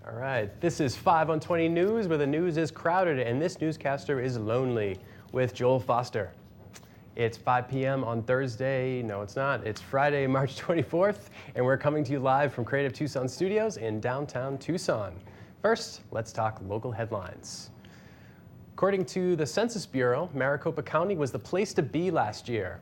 All right, this is 5 on 20 News, where the news is crowded and this newscaster is lonely, with Joel Foster. It's 5 p.m. on Thursday. No, it's not. It's Friday, March 24th, and we're coming to you live from Creative Tucson Studios in downtown Tucson. First, let's talk local headlines. According to the Census Bureau, Maricopa County was the place to be last year.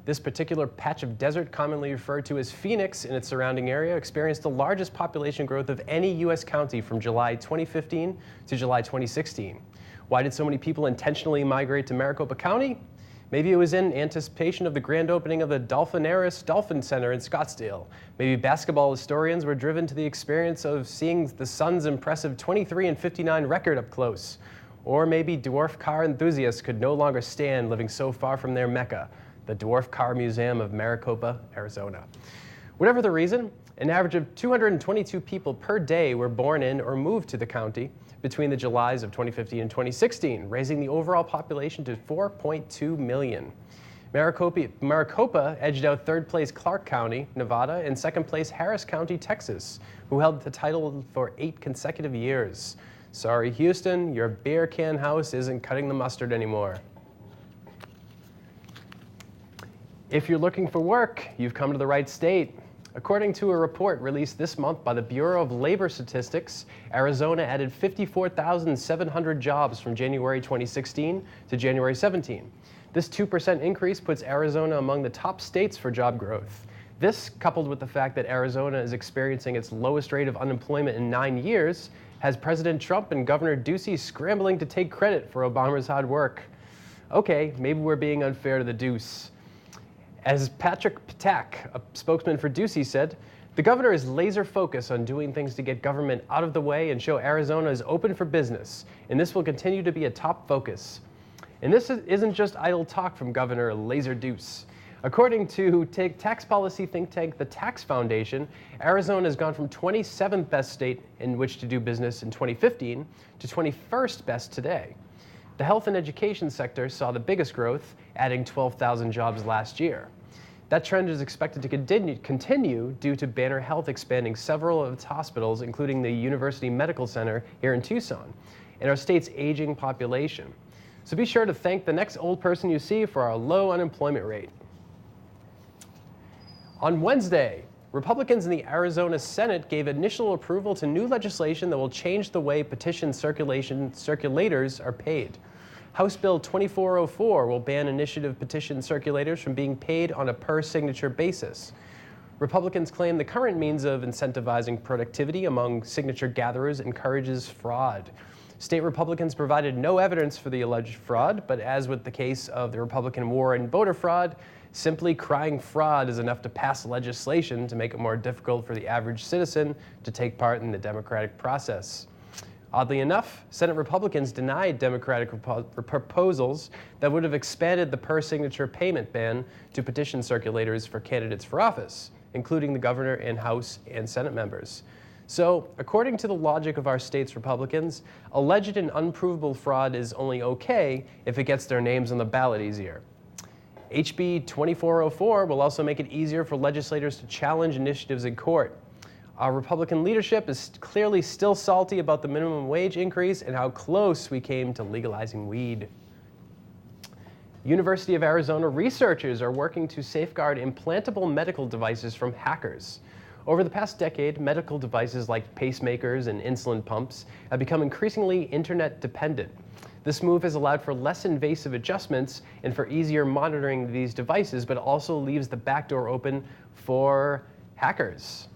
This particular patch of desert, commonly referred to as Phoenix and its surrounding area, experienced the largest population growth of any U.S. county from July 2015 to July 2016. Why did so many people intentionally migrate to Maricopa County? Maybe it was in anticipation of the grand opening of the Dolphinaris Dolphin Center in Scottsdale. Maybe basketball historians were driven to the experience of seeing the Suns' impressive 23-59 record up close. Or maybe dwarf car enthusiasts could no longer stand living so far from their mecca, the Dwarf Car Museum of Maricopa, Arizona. Whatever the reason, an average of 222 people per day were born in or moved to the county between the Julys of 2015 and 2016, raising the overall population to 4.2 million. Maricopa edged out third place Clark County, Nevada, and second place Harris County, Texas, who held the title for 8 consecutive years. Sorry, Houston, your beer can house isn't cutting the mustard anymore. If you're looking for work, you've come to the right state. According to a report released this month by the Bureau of Labor Statistics, Arizona added 54,700 jobs from January 2016 to January 17. This 2% increase puts Arizona among the top states for job growth. This, coupled with the fact that Arizona is experiencing its lowest rate of unemployment in 9 years, has President Trump and Governor Ducey scrambling to take credit for Obama's hard work. Okay, maybe we're being unfair to the Deuce. As Patrick Patak, a spokesman for Ducey, said, the governor is laser focused on doing things to get government out of the way and show Arizona is open for business, and this will continue to be a top focus. And this isn't just idle talk from Governor Laser Deuce. According to tax policy think tank the Tax Foundation, Arizona has gone from 27th best state in which to do business in 2015 to 21st best today. The health and education sector saw the biggest growth, adding 12,000 jobs last year. That trend is expected to continue due to Banner Health expanding several of its hospitals, including the University Medical Center here in Tucson, and our state's aging population. So be sure to thank the next old person you see for our low unemployment rate. On Wednesday, Republicans in the Arizona Senate gave initial approval to new legislation that will change the way petition circulators are paid. House Bill 2404 will ban initiative petition circulators from being paid on a per-signature basis. Republicans claim the current means of incentivizing productivity among signature gatherers encourages fraud. State Republicans provided no evidence for the alleged fraud, but as with the case of the Republican war on voter fraud, simply crying fraud is enough to pass legislation to make it more difficult for the average citizen to take part in the democratic process. Oddly enough, Senate Republicans denied Democratic proposals that would have expanded the per-signature payment ban to petition circulators for candidates for office, including the governor and House and Senate members. So, according to the logic of our state's Republicans, alleged and unprovable fraud is only okay if it gets their names on the ballot easier. HB 2404 will also make it easier for legislators to challenge initiatives in court. Our Republican leadership is clearly still salty about the minimum wage increase and how close we came to legalizing weed. University of Arizona researchers are working to safeguard implantable medical devices from hackers. Over the past decade, medical devices like pacemakers and insulin pumps have become increasingly internet dependent. This move has allowed for less invasive adjustments and for easier monitoring of these devices, but also leaves the back door open for hackers.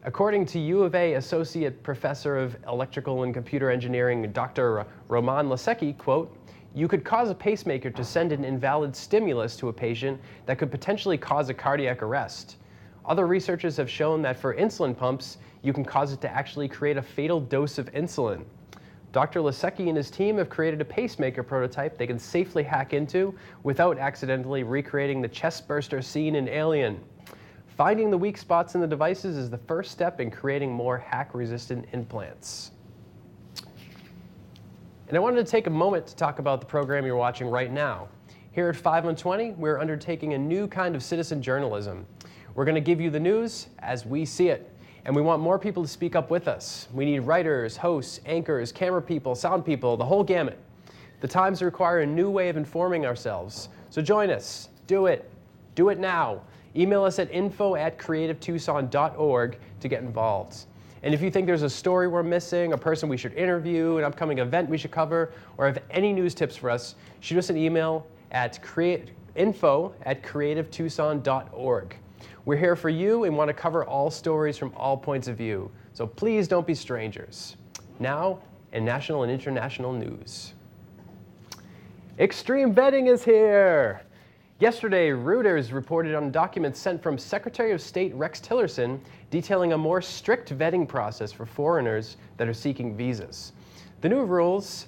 According to U of A Associate Professor of Electrical and Computer Engineering, Dr. Roman Lasecki, quote, you could cause a pacemaker to send an invalid stimulus to a patient that could potentially cause a cardiac arrest. Other researchers have shown that for insulin pumps, you can cause it to actually create a fatal dose of insulin. Dr. Lasecki and his team have created a pacemaker prototype they can safely hack into without accidentally recreating the chest burster scene in Alien. Finding the weak spots in the devices is the first step in creating more hack-resistant implants. And I wanted to take a moment to talk about the program you're watching right now. Here at 5 on 20, we're undertaking a new kind of citizen journalism. We're going to give you the news as we see it. And we want more people to speak up with us. We need writers, hosts, anchors, camera people, sound people, the whole gamut. The times require a new way of informing ourselves. So join us. Do it. Do it now. Email us at info@creativetucson.org to get involved. And if you think there's a story we're missing, a person we should interview, an upcoming event we should cover, or have any news tips for us, shoot us an email at info@creativetucson.org. We're here for you and want to cover all stories from all points of view. So please don't be strangers. Now, in national and international news. Extreme vetting is here. Yesterday, Reuters reported on documents sent from Secretary of State Rex Tillerson detailing a more strict vetting process for foreigners that are seeking visas. The new rules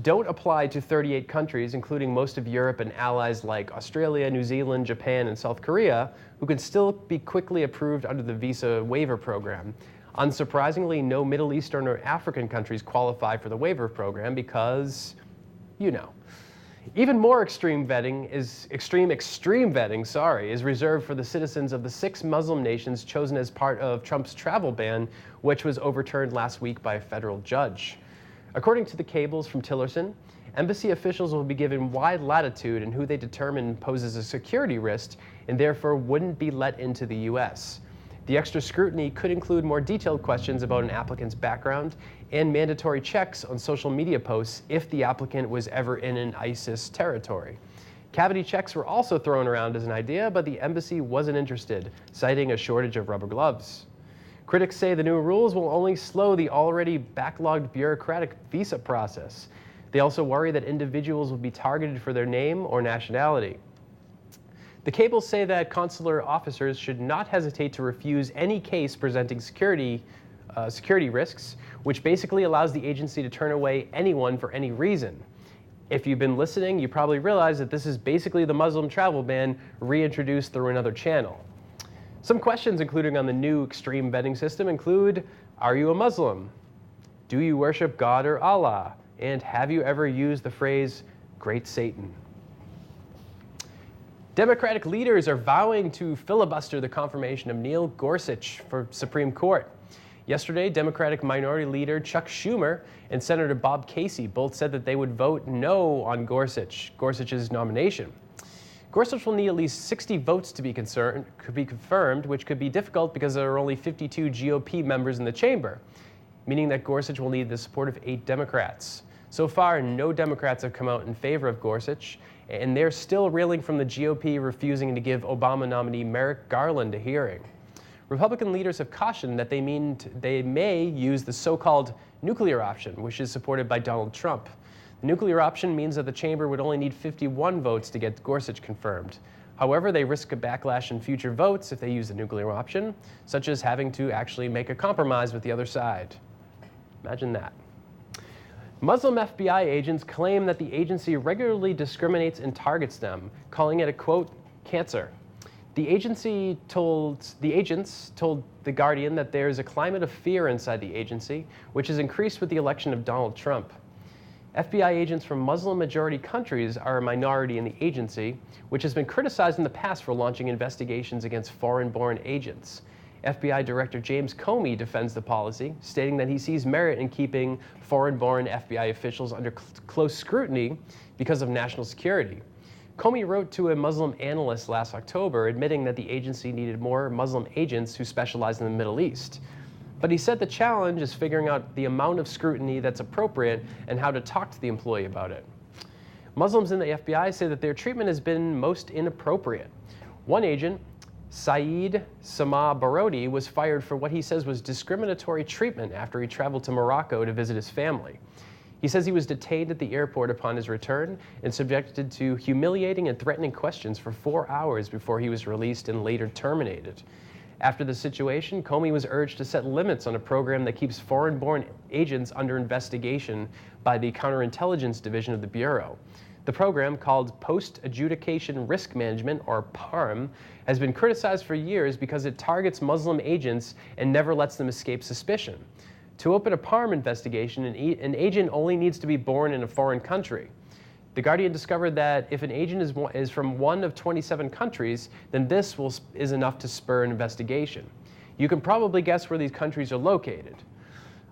don't apply to 38 countries, including most of Europe and allies like Australia, New Zealand, Japan, and South Korea, who can still be quickly approved under the visa waiver program. Unsurprisingly, no Middle Eastern or African countries qualify for the waiver program because, you know. Even more extreme vetting is extreme vetting is reserved for the citizens of the 6 Muslim nations chosen as part of Trump's travel ban, which was overturned last week by a federal judge. According to the cables from Tillerson, embassy officials will be given wide latitude in who they determine poses a security risk and therefore wouldn't be let into the U.S. The extra scrutiny could include more detailed questions about an applicant's background and mandatory checks on social media posts if the applicant was ever in an ISIS territory. Cavity checks were also thrown around as an idea, but the embassy wasn't interested, citing a shortage of rubber gloves. Critics say the new rules will only slow the already backlogged bureaucratic visa process. They also worry that individuals will be targeted for their name or nationality. The cables say that consular officers should not hesitate to refuse any case presenting security risks, which basically allows the agency to turn away anyone for any reason. If you've been listening, you probably realize that this is basically the Muslim travel ban reintroduced through another channel. Some questions included on the new extreme vetting system include, are you a Muslim? Do you worship God or Allah? And have you ever used the phrase, Great Satan? Democratic leaders are vowing to filibuster the confirmation of Neil Gorsuch for Supreme Court. Yesterday, Democratic Minority Leader Chuck Schumer and Senator Bob Casey both said that they would vote no on Gorsuch's nomination. Gorsuch will need at least 60 votes to be confirmed, which could be difficult because there are only 52 GOP members in the chamber, meaning that Gorsuch will need the support of 8 Democrats. So far, no Democrats have come out in favor of Gorsuch, and they're still reeling from the GOP refusing to give Obama nominee Merrick Garland a hearing. Republican leaders have cautioned that they may use the so-called nuclear option, which is supported by Donald Trump. The nuclear option means that the chamber would only need 51 votes to get Gorsuch confirmed. However, they risk a backlash in future votes if they use the nuclear option, such as having to actually make a compromise with the other side. Imagine that. Muslim FBI agents claim that the agency regularly discriminates and targets them, calling it a, quote, cancer. The agents told The Guardian that there is a climate of fear inside the agency, which has increased with the election of Donald Trump. FBI agents from Muslim-majority countries are a minority in the agency, which has been criticized in the past for launching investigations against foreign-born agents. FBI Director James Comey defends the policy, stating that he sees merit in keeping foreign-born FBI officials under close scrutiny because of national security. Comey wrote to a Muslim analyst last October, admitting that the agency needed more Muslim agents who specialize in the Middle East. But he said the challenge is figuring out the amount of scrutiny that's appropriate and how to talk to the employee about it. Muslims in the FBI say that their treatment has been most inappropriate. One agent, Saeed Sama Barodi, was fired for what he says was discriminatory treatment after he traveled to Morocco to visit his family. He says he was detained at the airport upon his return and subjected to humiliating and threatening questions for 4 hours before he was released and later terminated. After the situation, Comey was urged to set limits on a program that keeps foreign-born agents under investigation by the Counterintelligence Division of the Bureau. The program, called Post-Adjudication Risk Management, or PARM, has been criticized for years because it targets Muslim agents and never lets them escape suspicion. To open a PARM investigation, an agent only needs to be born in a foreign country. The Guardian discovered that if an agent is from one of 27 countries, then this is enough to spur an investigation. You can probably guess where these countries are located.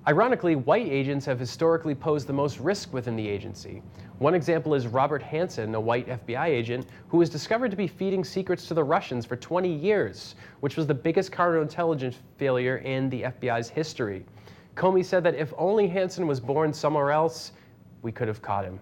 Ironically, white agents have historically posed the most risk within the agency. One example is Robert Hanssen, a white FBI agent, who was discovered to be feeding secrets to the Russians for 20 years, which was the biggest counterintelligence failure in the FBI's history. Comey said that if only Hanssen was born somewhere else, we could have caught him.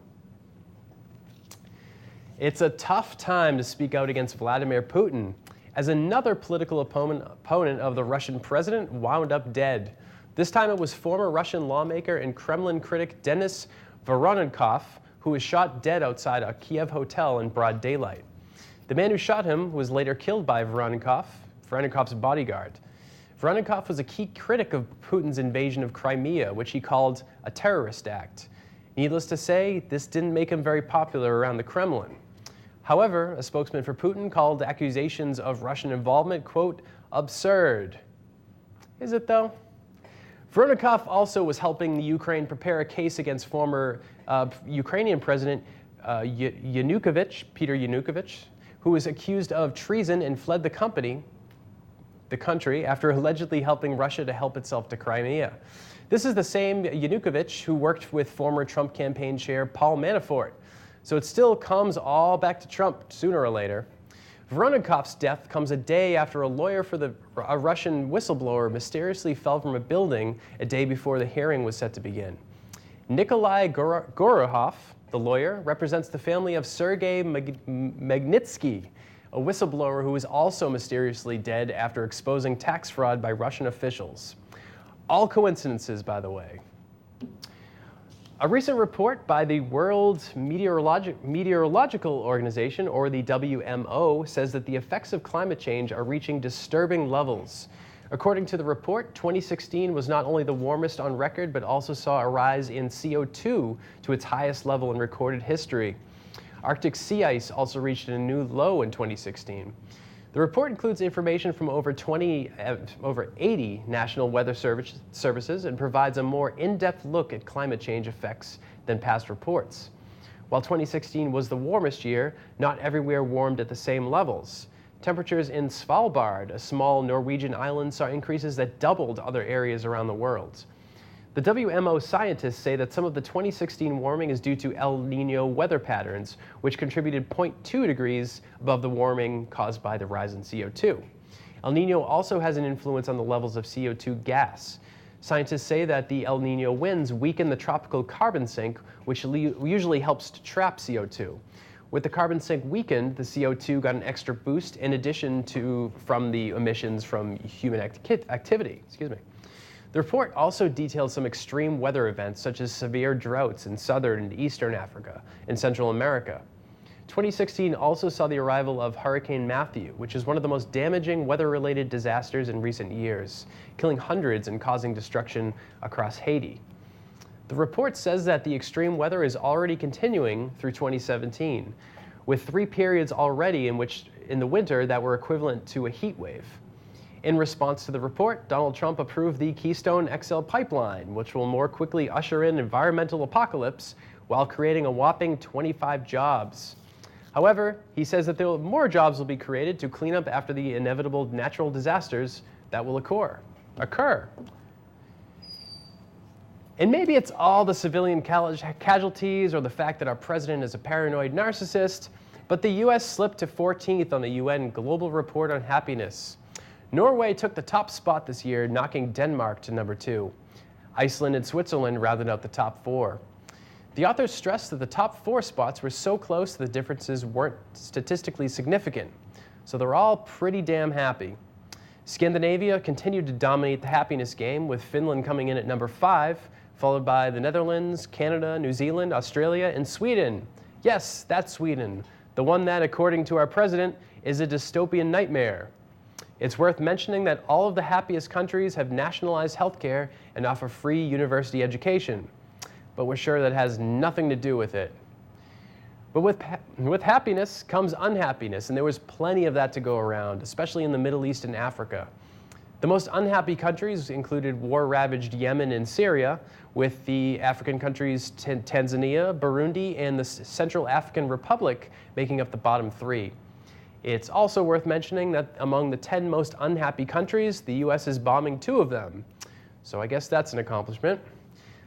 It's a tough time to speak out against Vladimir Putin, as another political opponent of the Russian president wound up dead. This time it was former Russian lawmaker and Kremlin critic Denis Voronkov, who was shot dead outside a Kiev hotel in broad daylight. The man who shot him was later killed by Voronkov's bodyguard. Voronkov was a key critic of Putin's invasion of Crimea, which he called a terrorist act. Needless to say, this didn't make him very popular around the Kremlin. However, a spokesman for Putin called accusations of Russian involvement, quote, absurd. Is it though? Voronkov also was helping the Ukraine prepare a case against former Ukrainian President Yanukovych, Peter Yanukovych, who was accused of treason and fled the country after allegedly helping Russia to help itself to Crimea. This is the same Yanukovych who worked with former Trump campaign chair Paul Manafort. So it still comes all back to Trump sooner or later. Voronkov's death comes a day after a lawyer for a Russian whistleblower mysteriously fell from a building a day before the hearing was set to begin. Nikolai Gorohov, the lawyer, represents the family of Sergei Magnitsky, a whistleblower who was also mysteriously dead after exposing tax fraud by Russian officials. All coincidences, by the way. A recent report by the World Meteorological Organization, or the WMO, says that the effects of climate change are reaching disturbing levels. According to the report, 2016 was not only the warmest on record, but also saw a rise in CO2 to its highest level in recorded history. Arctic sea ice also reached a new low in 2016. The report includes information from over 80 national weather services and provides a more in-depth look at climate change effects than past reports. While 2016 was the warmest year, not everywhere warmed at the same levels. Temperatures in Svalbard, a small Norwegian island, saw increases that doubled other areas around the world. The WMO scientists say that some of the 2016 warming is due to El Niño weather patterns, which contributed 0.2 degrees above the warming caused by the rise in CO2. El Niño also has an influence on the levels of CO2 gas. Scientists say that the El Niño winds weaken the tropical carbon sink, which usually helps to trap CO2. With the carbon sink weakened, the CO2 got an extra boost in addition to from the emissions from human activity. The report also detailed some extreme weather events, such as severe droughts in southern and eastern Africa and Central America. 2016 also saw the arrival of Hurricane Matthew, which is one of the most damaging weather-related disasters in recent years, killing hundreds and causing destruction across Haiti. The report says that the extreme weather is already continuing through 2017, with 3 periods already in the winter that were equivalent to a heat wave. In response to the report, Donald Trump approved the Keystone XL pipeline, which will more quickly usher in environmental apocalypse while creating a whopping 25 jobs. However, he says that more jobs will be created to clean up after the inevitable natural disasters that will occur. And maybe it's all the civilian casualties or the fact that our president is a paranoid narcissist, but the U.S. slipped to 14th on the UN Global Report on Happiness. Norway took the top spot this year, knocking Denmark to number 2. Iceland and Switzerland rounded out the top 4. The authors stressed that the top 4 spots were so close the differences weren't statistically significant, so they're all pretty damn happy. Scandinavia continued to dominate the happiness game, with Finland coming in at number 5, followed by the Netherlands, Canada, New Zealand, Australia, and Sweden. Yes, that's Sweden, the one that, according to our president, is a dystopian nightmare. It's worth mentioning that all of the happiest countries have nationalized healthcare and offer free university education, but we're sure that has nothing to do with it. But with happiness comes unhappiness, and there was plenty of that to go around, especially in the Middle East and Africa. The most unhappy countries included war-ravaged Yemen and Syria, with the African countries Tanzania, Burundi, and the Central African Republic making up the bottom 3. It's also worth mentioning that among the 10 most unhappy countries, the US is bombing 2 of them. So I guess that's an accomplishment.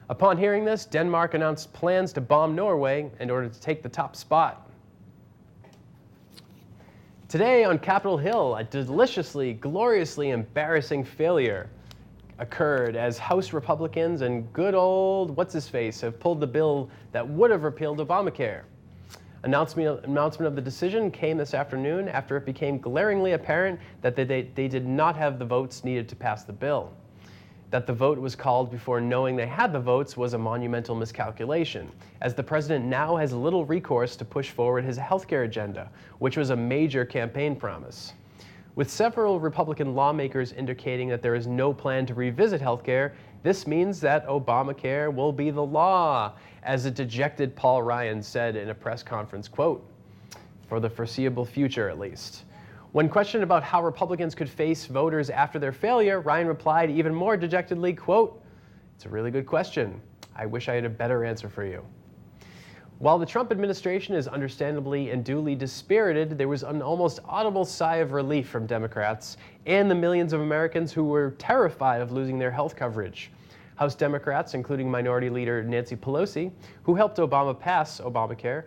Upon hearing this, Denmark announced plans to bomb Norway in order to take the top spot. Today on Capitol Hill, a deliciously, gloriously embarrassing failure occurred as House Republicans and good old what's-his-face have pulled the bill that would have repealed Obamacare. Announcement of the decision came this afternoon after it became glaringly apparent that they did not have the votes needed to pass the bill. That the vote was called before knowing they had the votes was a monumental miscalculation, as the president now has little recourse to push forward his healthcare agenda, which was a major campaign promise. With several Republican lawmakers indicating that there is no plan to revisit healthcare, this means that Obamacare will be the law, as a dejected Paul Ryan said in a press conference, quote, "for the foreseeable future at least." When questioned about how Republicans could face voters after their failure, Ryan replied even more dejectedly, quote, "It's a really good question. I wish I had a better answer for you." While the Trump administration is understandably and duly dispirited, there was an almost audible sigh of relief from Democrats and the millions of Americans who were terrified of losing their health coverage. House Democrats, including Minority Leader Nancy Pelosi, who helped Obama pass Obamacare,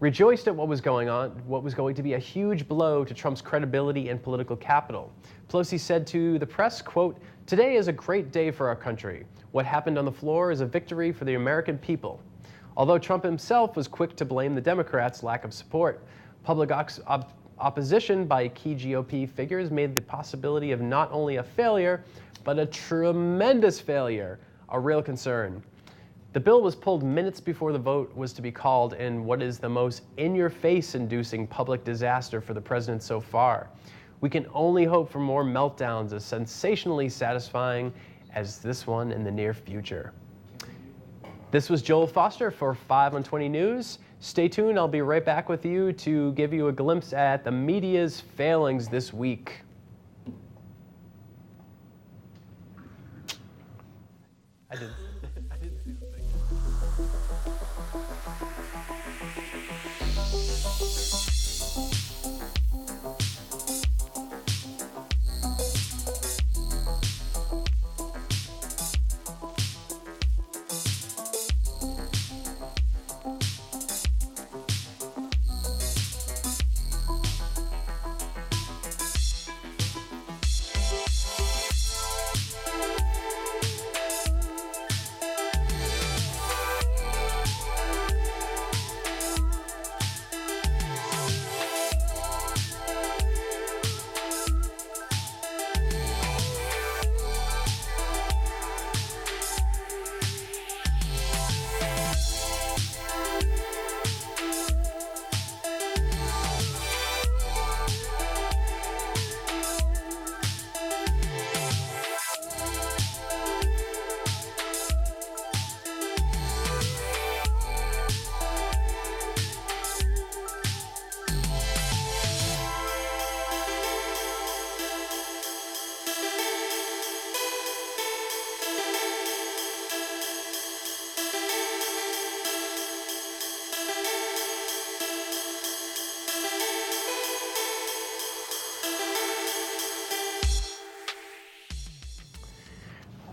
rejoiced at what was going to be a huge blow to Trump's credibility and political capital. Pelosi said to the press, quote, "Today is a great day for our country. What happened on the floor is a victory for the American people." Although Trump himself was quick to blame the Democrats' lack of support, public opposition by key GOP figures made the possibility of not only a failure, but a tremendous failure a real concern. The bill was pulled minutes before the vote was to be called in what is the most in-your-face inducing public disaster for the president so far. We can only hope for more meltdowns as sensationally satisfying as this one in the near future. This was Joel Foster for 5 on 20 News. Stay tuned, I'll be right back with you to give you a glimpse at the media's failings this week. I didn't see the thing.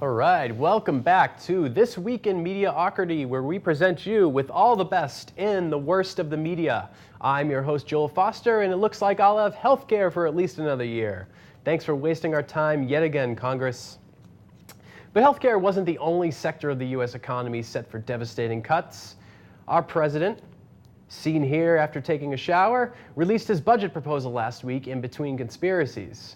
All right, welcome back to This Week in Mediocrity, where we present you with all the best in the worst of the media. I'm your host, Joel Foster, and it looks like I'll have healthcare for at least another year. Thanks for wasting our time yet again, Congress. But healthcare wasn't the only sector of the U.S. economy set for devastating cuts. Our president, seen here after taking a shower, released his budget proposal last week in between conspiracies.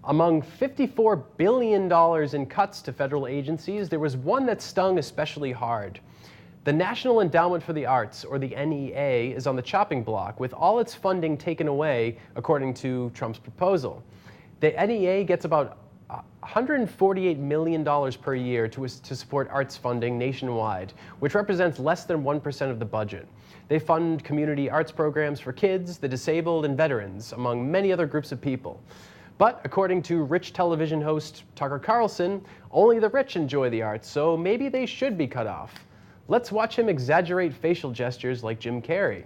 Among $54 billion in cuts to federal agencies, there was one that stung especially hard. The National Endowment for the Arts, or the NEA, is on the chopping block, with all its funding taken away, according to Trump's proposal. The NEA gets about $148 million per year to support arts funding nationwide, which represents less than 1% of the budget. They fund community arts programs for kids, the disabled, and veterans, among many other groups of people. But according to rich television host Tucker Carlson, only the rich enjoy the arts, so maybe they should be cut off. Let's watch him exaggerate facial gestures like Jim Carrey.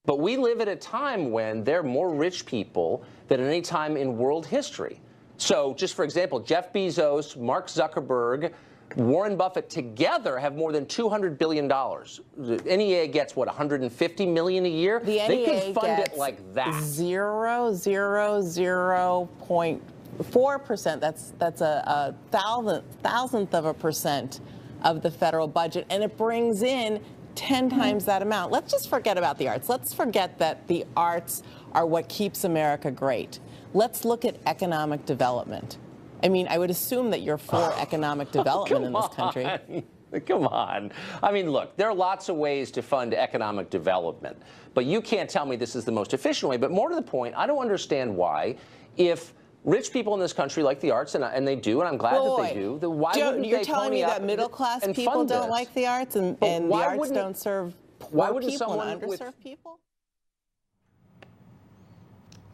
But we live at a time when there are more rich people than at any time in world history. So just for example, Jeff Bezos, Mark Zuckerberg, Warren Buffett together have more than $200 billion. The NEA gets, what, $150 million a year? The NEA they can fund gets it like that. 0.004%. That's a thousandth of a percent of the federal budget, and it brings in 10 times that amount. Let's just forget about the arts. Let's forget that the arts are what keeps America great. Let's look at economic development. I mean, I would assume that you're for economic development in this country. Come on. I mean, look, there are lots of ways to fund economic development, but you can't tell me this is the most efficient way. But more to the point, I don't understand why, if rich people in this country like the arts, and they do, and I'm glad that they do, then why wouldn't you're they telling me that middle-class people don't like the arts, and the arts don't serve poor people and underserved people?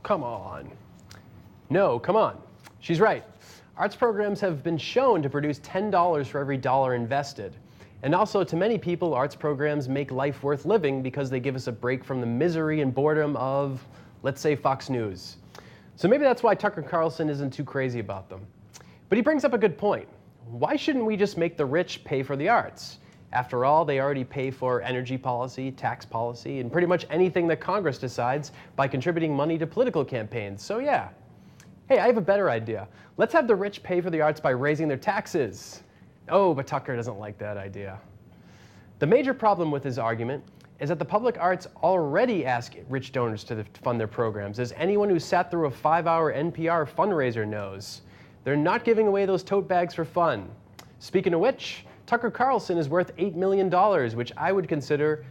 Come on. No, come on. She's right. Arts programs have been shown to produce $10 for every dollar invested. And also, to many people, arts programs make life worth living because they give us a break from the misery and boredom of, let's say, Fox News. So maybe that's why Tucker Carlson isn't too crazy about them. But he brings up a good point. Why shouldn't we just make the rich pay for the arts? After all, they already pay for energy policy, tax policy, and pretty much anything that Congress decides by contributing money to political campaigns. So yeah. Hey, I have a better idea. Let's have the rich pay for the arts by raising their taxes. Oh, but Tucker doesn't like that idea. The major problem with his argument is that the public arts already ask rich donors to fund their programs, as anyone who sat through a 5-hour NPR fundraiser knows. They're not giving away those tote bags for fun. Speaking of which, Tucker Carlson is worth $8 million, which I would consider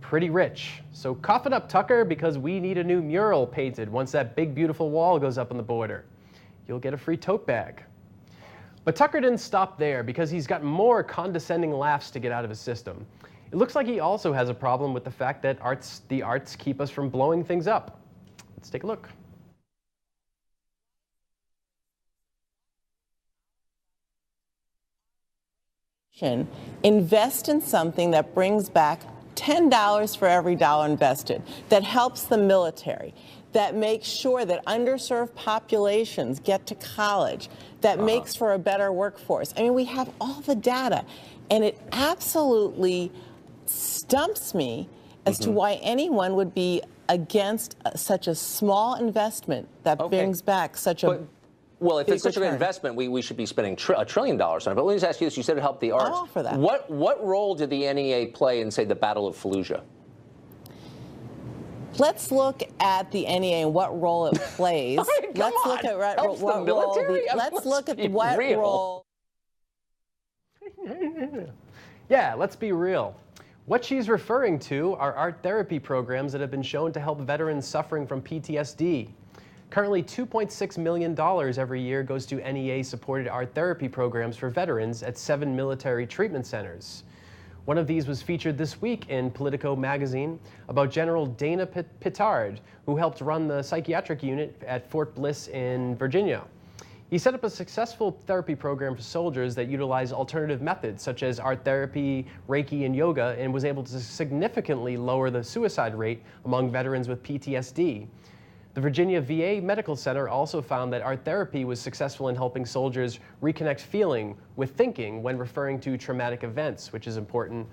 pretty rich. So cough it up, Tucker, because we need a new mural painted once that big, beautiful wall goes up on the border. You'll get a free tote bag. But Tucker didn't stop there, because he's got more condescending laughs to get out of his system. It looks like he also has a problem with the fact that the arts keep us from blowing things up. Let's take a look. Invest in something that brings back $10 for every dollar invested, that helps the military, that makes sure that underserved populations get to college, that makes for a better workforce. I mean, we have all the data, and it absolutely stumps me as to why anyone would be against such a small investment that brings back such a well, if it's such a great investment, we should be spending $1 trillion on it. But let me just ask you this. You said it helped the arts. I'll offer that. What role did the NEA play in, say, the Battle of Fallujah? Let's look at the NEA and what role it plays. Let's look at what role. Yeah, let's be real. What she's referring to are art therapy programs that have been shown to help veterans suffering from PTSD. Currently, $2.6 million every year goes to NEA-supported art therapy programs for veterans at 7 military treatment centers. One of these was featured this week in Politico magazine about General Dana Pittard, who helped run the psychiatric unit at Fort Bliss in Virginia. He set up a successful therapy program for soldiers that utilized alternative methods such as art therapy, Reiki, and yoga, and was able to significantly lower the suicide rate among veterans with PTSD. The Virginia VA Medical Center also found that art therapy was successful in helping soldiers reconnect feeling with thinking when referring to traumatic events, which is important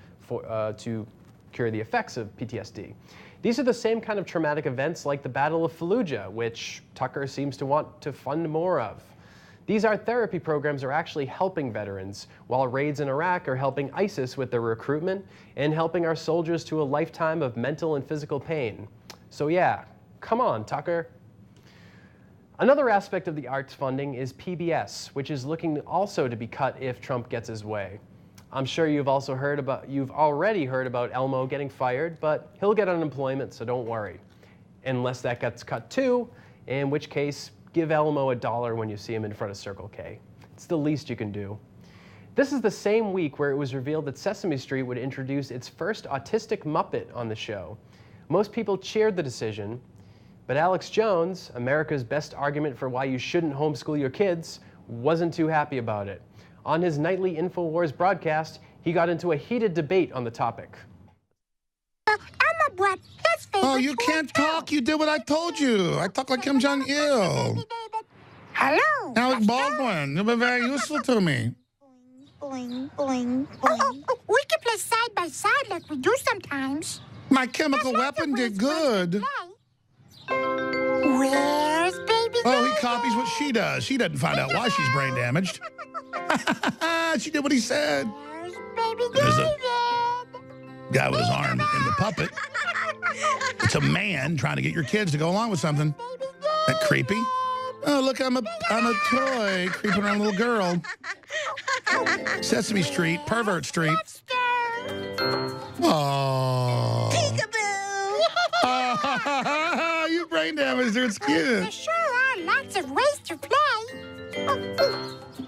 to cure the effects of PTSD. These are the same kind of traumatic events like the Battle of Fallujah, which Tucker seems to want to fund more of. These art therapy programs are actually helping veterans, while raids in Iraq are helping ISIS with their recruitment and helping our soldiers to a lifetime of mental and physical pain. So yeah, come on, Tucker. Another aspect of the arts funding is PBS, which is looking also to be cut if Trump gets his way. I'm sure you've already heard about Elmo getting fired, but he'll get unemployment, so don't worry. Unless that gets cut too, in which case, give Elmo $1 when you see him in front of Circle K. It's the least you can do. This is the same week where it was revealed that Sesame Street would introduce its first autistic Muppet on the show. Most people cheered the decision, but Alex Jones, America's best argument for why you shouldn't homeschool your kids, wasn't too happy about it. On his nightly InfoWars broadcast, he got into a heated debate on the topic. Elmo brought his Oh, you can't talk. You did what I told you. I talk like Kim Jong-il. Hello. Alec Baldwin, you've been very useful to me. Boing, boing, boing. We can play side by side like we do sometimes. My chemical weapon did good. Where's baby Oh, he David? copies what she does. She doesn't find out why she's brain damaged. She did what he said. Where's baby There's a David? guy with his arm in the puppet. It's a man trying to get your kids to go along with something. That creepy? Oh, look, I'm a toy creeping around a little girl. Sesame Street, Pervert Street. Oh. Peekaboo! You brain damaged her. It's There cute. sure are lots of ways to play.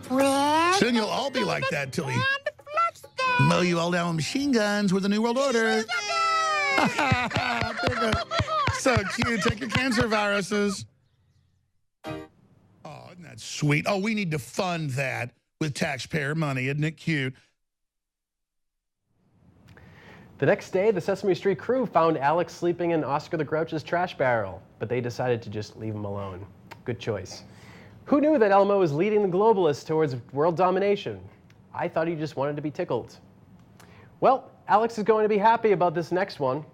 Where's Soon you'll all be like that till we and Flopster? mow you all down with machine guns with the New World Order. So cute. Take your cancer viruses. Oh, isn't that sweet? Oh, we need to fund that with taxpayer money. Isn't it cute? The next day, the Sesame Street crew found Alex sleeping in Oscar the Grouch's trash barrel, but they decided to just leave him alone. Good choice. Who knew that Elmo was leading the globalists towards world domination? I thought he just wanted to be tickled. Well, Alex is going to be happy about this next one.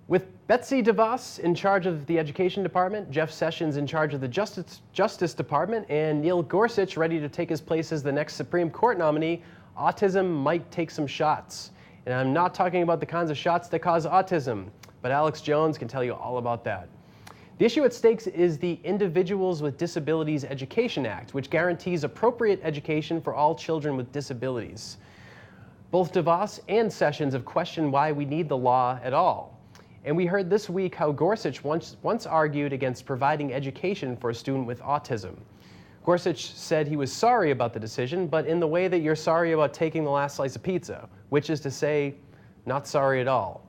With Betsy DeVos in charge of the Education Department, Jeff Sessions in charge of the Justice Department, and Neil Gorsuch ready to take his place as the next Supreme Court nominee, autism might take some shots. And I'm not talking about the kinds of shots that cause autism, but Alex Jones can tell you all about that. The issue at stake is the Individuals with Disabilities Education Act, which guarantees appropriate education for all children with disabilities. Both DeVos and Sessions have questioned why we need the law at all. And we heard this week how Gorsuch once argued against providing education for a student with autism. Gorsuch said he was sorry about the decision, but in the way that you're sorry about taking the last slice of pizza, which is to say, not sorry at all.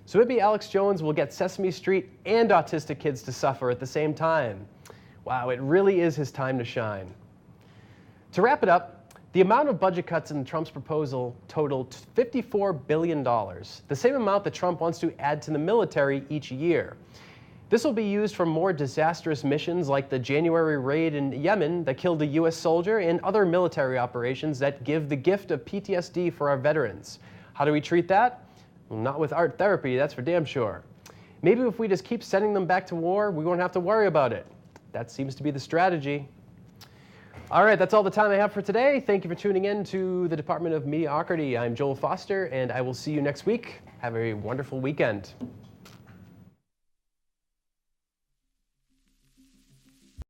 So maybe Alex Jones will get Sesame Street and autistic kids to suffer at the same time. Wow, it really is his time to shine. To wrap it up, the amount of budget cuts in Trump's proposal totaled $54 billion, the same amount that Trump wants to add to the military each year. This will be used for more disastrous missions like the January raid in Yemen that killed a U.S. soldier and other military operations that give the gift of PTSD for our veterans. How do we treat that? Well, not with art therapy, that's for damn sure. Maybe if we just keep sending them back to war, we won't have to worry about it. That seems to be the strategy. All right, that's all the time I have for today. Thank you for tuning in to the Department of Mediocrity. I'm Joel Foster, and I will see you next week. Have a wonderful weekend.